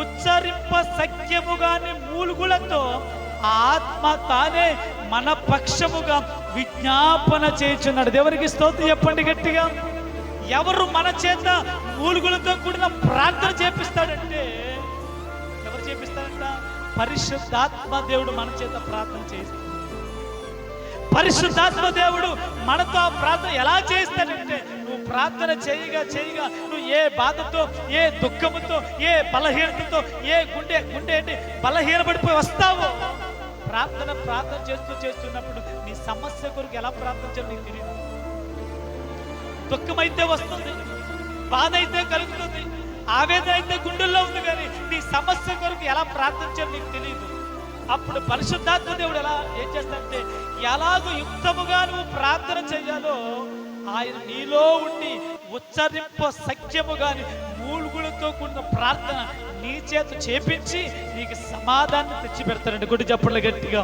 ఉచ్చరింప సఖ్యముగాని మూలుగులతో ఆత్మ తానే మన పక్షముగా విజ్ఞాపన చేయుచున్నాడు. దేవునికి స్తోత్రం చెప్పండి గట్టిగా. ఎవరు మన చేత మూలుగులతో కూడిన ప్రార్థన చేపిస్తాడంటే, ఎవరు చేపిస్తాడంట? పరిశుద్ధాత్మ దేవుడు మన చేత ప్రార్థన చేస్తాడు. పరిశుద్ధాత్మ దేవుడు మనతో ఆ ప్రార్థన ఎలా చేస్తాడంటే, నువ్వు ప్రార్థన చేయగా చేయగా నువ్వు ఏ బాధతో, ఏ దుఃఖముతో, ఏ బలహీనతతో, ఏ గుండె ఏంటి బలహీనపడిపోయి వస్తావో, ప్రార్థన చేస్తున్నప్పుడు నీ సమస్య కొరకు ఎలా ప్రార్థన చేయాలి నీకు తెలియదు. దుఃఖం అయితే వస్తుంది, బాధ అయితే కలుగుతుంది, ఆవేదన అయితే గుండెల్లో ఉంది, కానీ నీ సమస్య కొరకు ఎలా ప్రార్థన చేయాలి నీకు తెలియదు. అప్పుడు పరిశుద్ధాత్మ దేవుడు ఏం చేస్తాడంటే, ఎలాగో యుక్తముగా నువ్వు ప్రార్థన చేయాలో ఆయన నీలో ఉండి ఉచ్చరింప సఖ్యము గాని మూలుగులతో కూడిన ప్రార్థన నీ చేత చేపించి నీకు సమాధానం తెచ్చి పెడతాడండి. గుడి చప్పట్లు గట్టిగా.